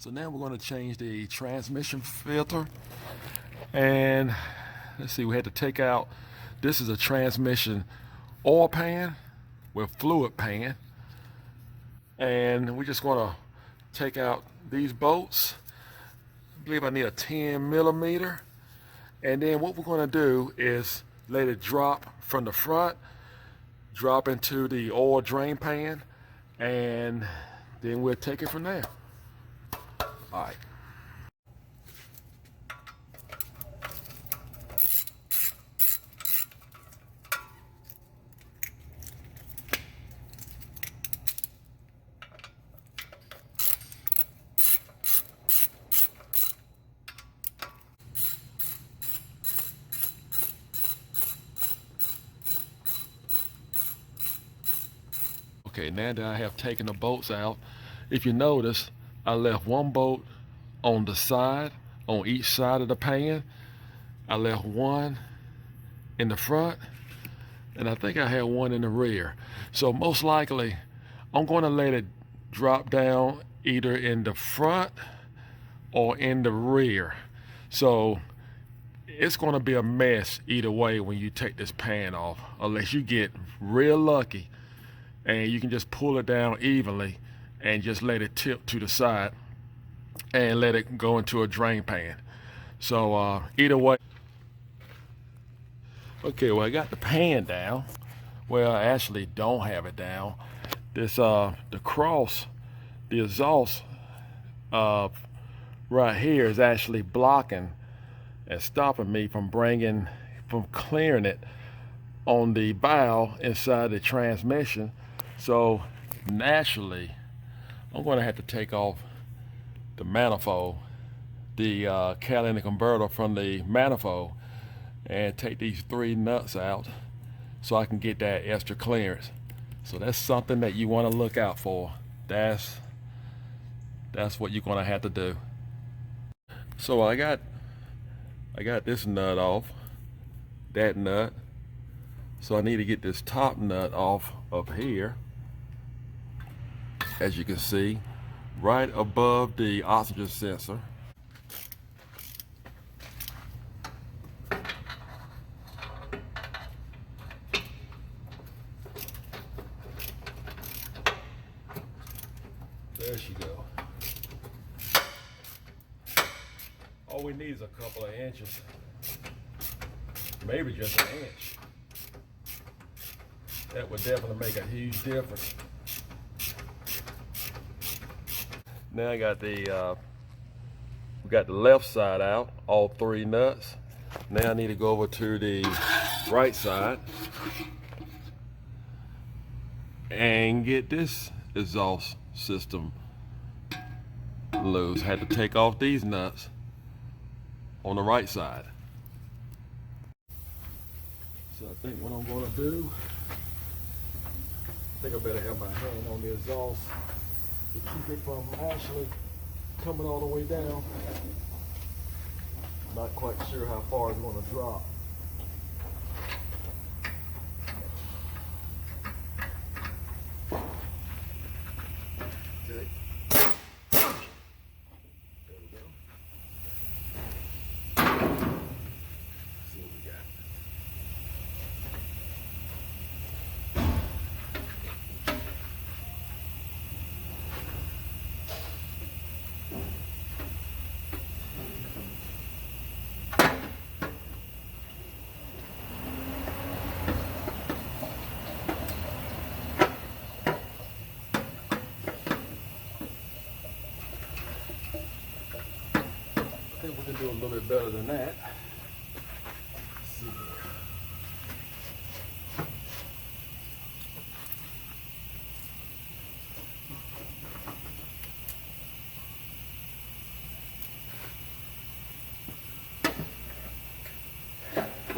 So now we're going to change the transmission filter, and let's see, we had to take out, this is a transmission oil pan with fluid pan, and we're just going to take out these bolts. I believe I need a 10 millimeter, and then what we're going to do is let it drop from the front, drop into the oil drain pan, and then we'll take it from there. All right. Okay, now that I have taken the bolts out, if you notice, I left one bolt on the side, on each side of the pan. I left one in the front, and I think I had one in the rear. So most likely, I'm going to let it drop down either in the front or in the rear. So it's going to be a mess either way when you take this pan off, unless you get real lucky and you can just pull it down evenly and just let it tip to the side and let it go into a drain pan. So either way. Okay, well, I got the pan down. Well, I actually don't have it down. This the cross, the exhaust right here is actually blocking and stopping me from clearing it on the valve inside the transmission. So naturally, I'm going to have to take off the manifold, the catalytic converter from the manifold, and take these 3 nuts out so I can get that extra clearance. So that's something that you want to look out for. That's what you're going to have to do. So I got this nut off, that nut. So I need to get this top nut off up here. As you can see, right above the oxygen sensor. There she go. All we need is a couple of inches, maybe just an inch. That would definitely make a huge difference. Now I got we got the left side out, all 3 nuts. Now I need to go over to the right side and get this exhaust system loose. Had to take off these nuts on the right side. So I think what I'm going to do, I think I better have my hand on the exhaust to keep it from actually coming all the way down. Not quite sure how far it's going to drop. Okay. There we go. See what we got. I think we can do a little bit better than that. Let's see here.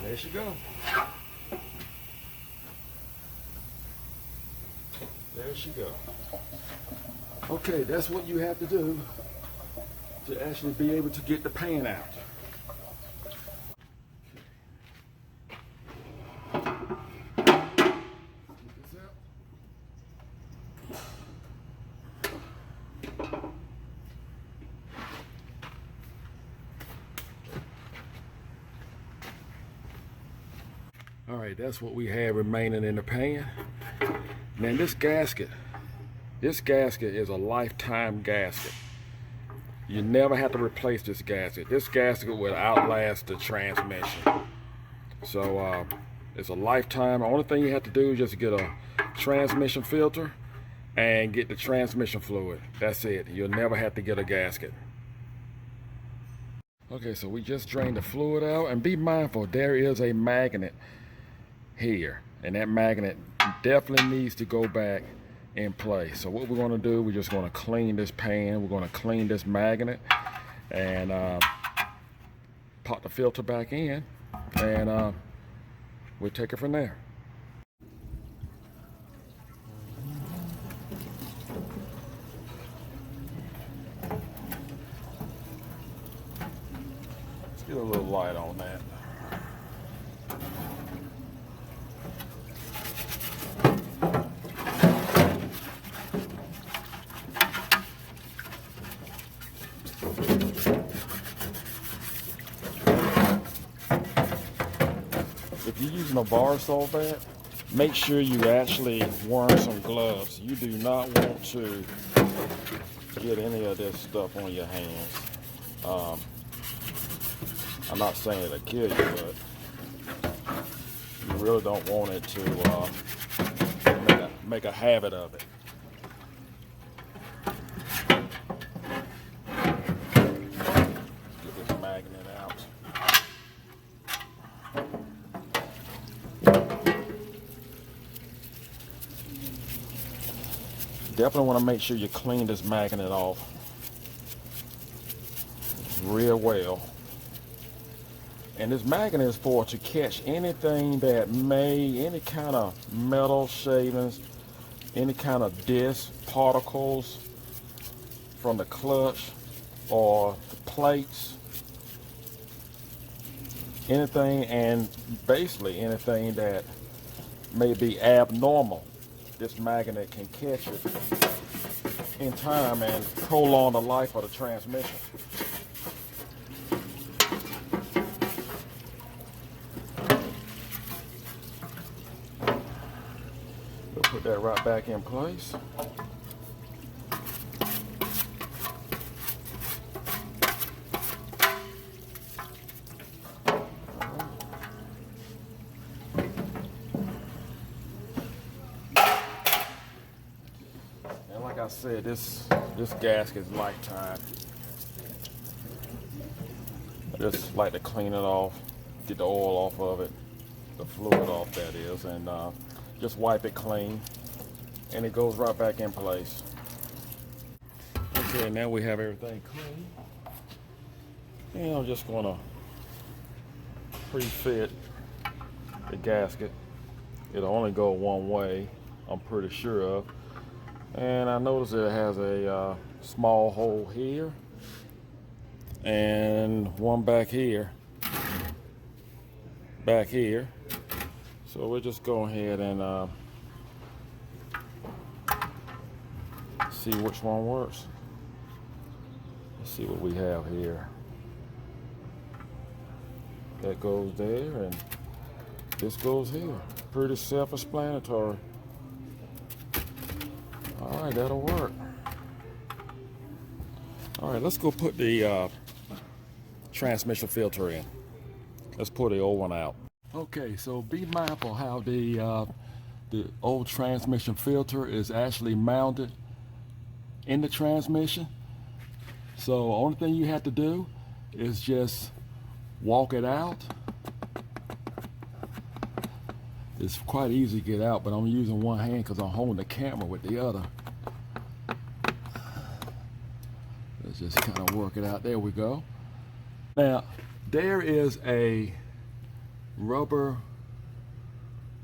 There she go. There she go. Okay, that's what you have to do to actually be able to get the pan out. All right, that's what we have remaining in the pan. Now this gasket is a lifetime gasket. You never have to replace this gasket. This gasket will outlast the transmission. So it's a lifetime. The only thing you have to do is just get a transmission filter and get the transmission fluid. That's it. You'll never have to get a gasket. Okay, so we just drained the fluid out, and be mindful, there is a magnet here, and that magnet definitely needs to go back in place. So what we're going to do, we're just going to clean this pan, we're going to clean this magnet, and pop the filter back in, and we'll take it from there. Let's get a little light on that. If you're using a bar saw bat, make sure you actually wear some gloves. You do not want to get any of this stuff on your hands. I'm not saying it'll kill you, but you really don't want it to make a habit of it. Get this magnet out. Definitely want to make sure you clean this magnet off real well. And this magnet is for to catch anything that any kind of metal shavings, any kind of disc particles from the clutch or the plates, anything, and basically anything that may be abnormal. This magnet can catch it in time and prolong the life of the transmission. We'll put that right back in place. Like I said, this gasket is lifetime. I just like to clean it off, get the oil off of it, the fluid off that is, and just wipe it clean, and it goes right back in place. Okay, now we have everything clean, and I'm just gonna pre-fit the gasket. It'll only go one way, I'm pretty sure of. And I noticed it has a small hole here and one back here. So we'll just go ahead and see which one works. Let's see what we have here. That goes there, and this goes here. Pretty self-explanatory. All right, that'll work. All right, let's go put the transmission filter in. Let's pull the old one out. Okay, so be mindful how the old transmission filter is actually mounted in the transmission. So only thing you have to do is just walk it out. It's quite easy to get out, but I'm using one hand because I'm holding the camera with the other. Let's just kind of work it out. There we go. Now, there is a rubber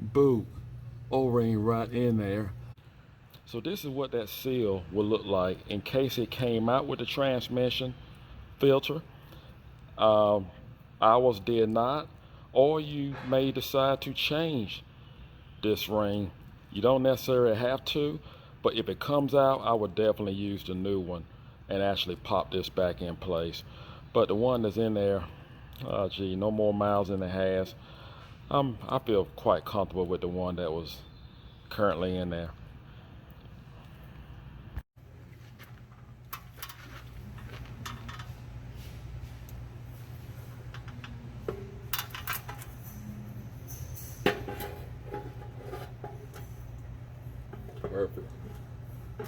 boot O-ring right in there. So this is what that seal will look like in case it came out with the transmission filter. Ours did not, or you may decide to change this ring. You don't necessarily have to, but if it comes out, I would definitely use the new one and actually pop this back in place. But the one that's in there, gee, no more miles than it has. I feel quite comfortable with the one that was currently in there. Perfect. I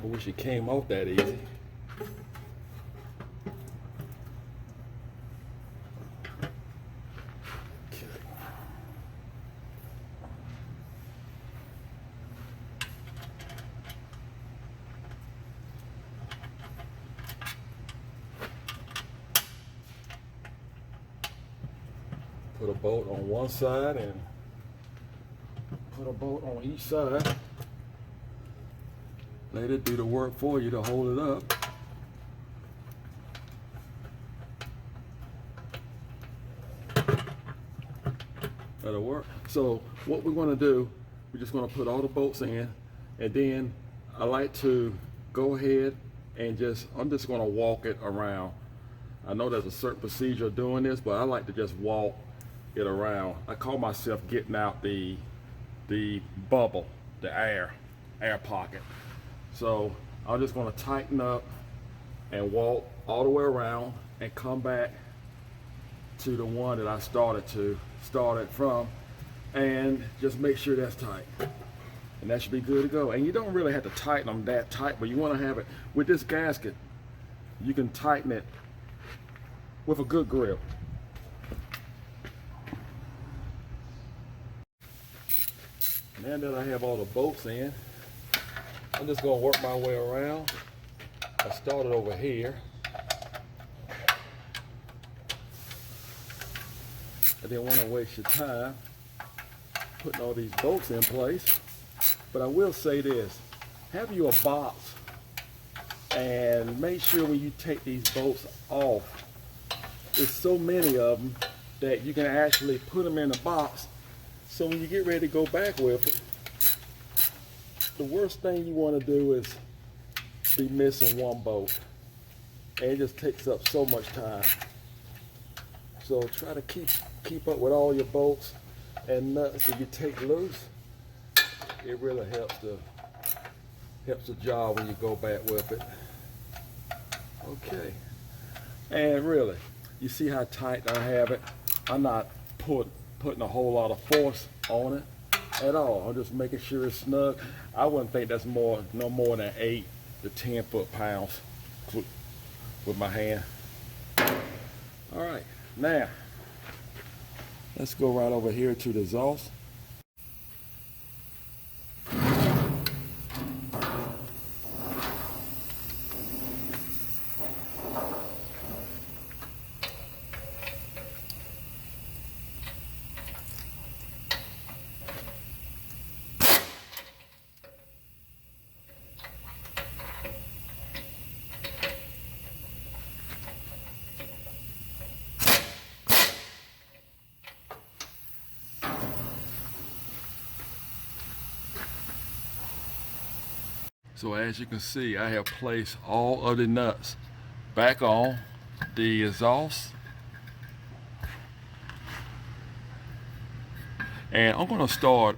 wish it came off that easy. Put a bolt on one side and put a bolt on each side. Let it do the work for you to hold it up. That'll work. So what we're going to do, we're just going to put all the bolts in, and then I like to go ahead and I'm just going to walk it around. I know there's a certain procedure of doing this, but I like to just walk it around. I call myself getting out the bubble, the air pocket. So I'm just going to tighten up and walk all the way around and come back to the one that I started from, and just make sure that's tight, and that should be good to go. And you don't really have to tighten them that tight, but you want to have it with this gasket. You can tighten it with a good grip. Now that I have all the bolts in, I'm just going to work my way around. I started over here. I didn't want to waste your time putting all these bolts in place, but I will say this: have you a box, and make sure when you take these bolts off, there's so many of them that you can actually put them in a box, so when you get ready to go back with it, the worst thing you want to do is be missing one bolt, and it just takes up so much time. So try to keep up with all your bolts and nuts that you take loose. It really helps the job when you go back with it. Okay, and really, you see how tight I have it? I'm not putting a whole lot of force on it at all. I'm just making sure it's snug. I wouldn't think that's no more than 8 to 10 foot-pounds with my hand. All right. Now, let's go right over here to the exhaust. So as you can see, I have placed all of the nuts back on the exhaust. And I'm going to start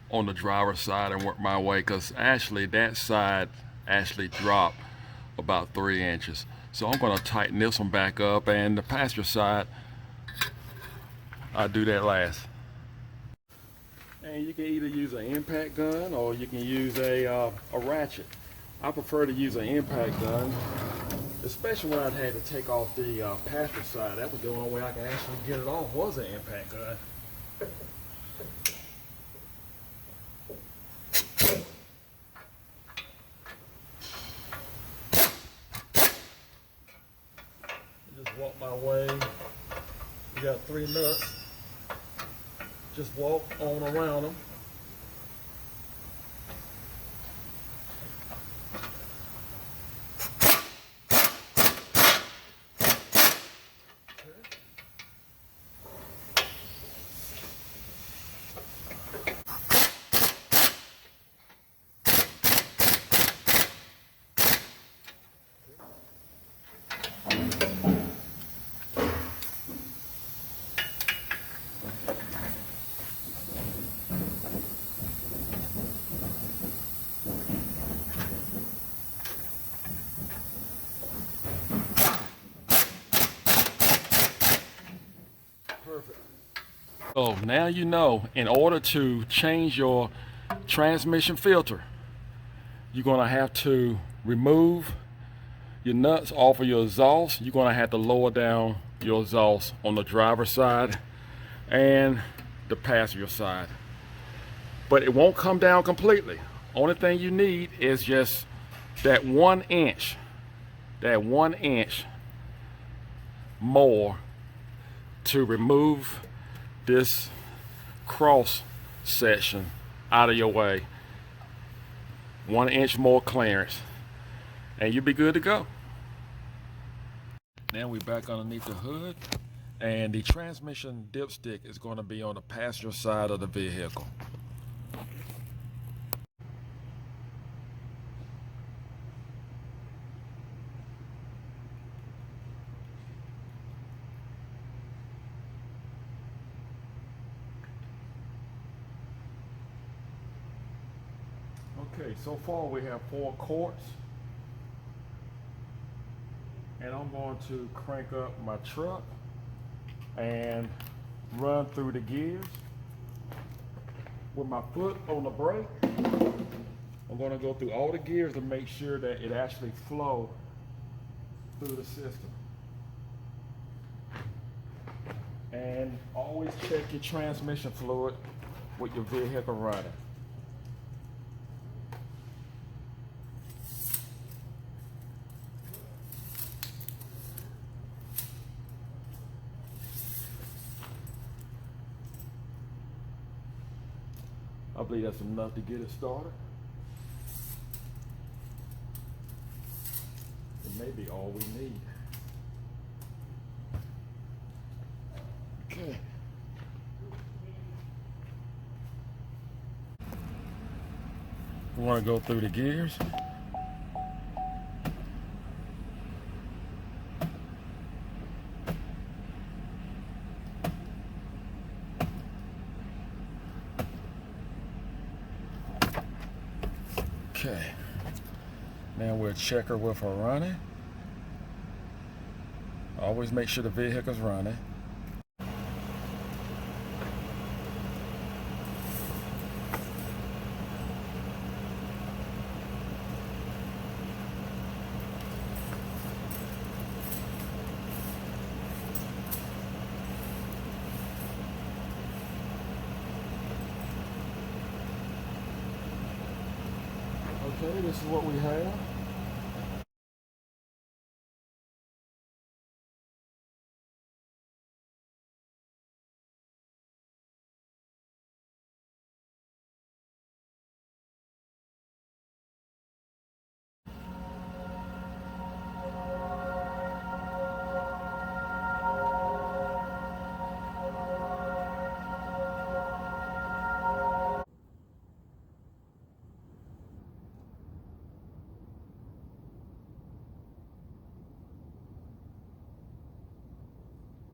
on the driver's side and work my way, because actually that side actually dropped about 3 inches. So I'm going to tighten this one back up, and the passenger side, I'll do that last. And you can either use an impact gun or you can use a ratchet. I prefer to use an impact gun, especially when I'd had to take off the passenger side. That was the only way I could actually get it off, was an impact gun. Just walk my way. You got 3 nuts. Just walk on around them. Perfect. So now you know, in order to change your transmission filter, you're gonna have to remove your nuts off of your exhaust. You're gonna have to lower down your exhaust on the driver's side and the passenger side. But it won't come down completely. Only thing you need is just that 1 inch, more to remove this cross section out of your way. 1 inch more clearance, and you'll be good to go. Now we're back underneath the hood, and the transmission dipstick is going to be on the passenger side of the vehicle. Okay, so far we have 4 quarts, and I'm going to crank up my truck and run through the gears. With my foot on the brake, I'm going to go through all the gears to make sure that it actually flows through the system. And always check your transmission fluid with your vehicle running. I believe that's enough to get it started. It may be all we need. Okay. We want to go through the gears. Okay, now we'll check her with her running. Always make sure the vehicle's running. Okay, this is what we have.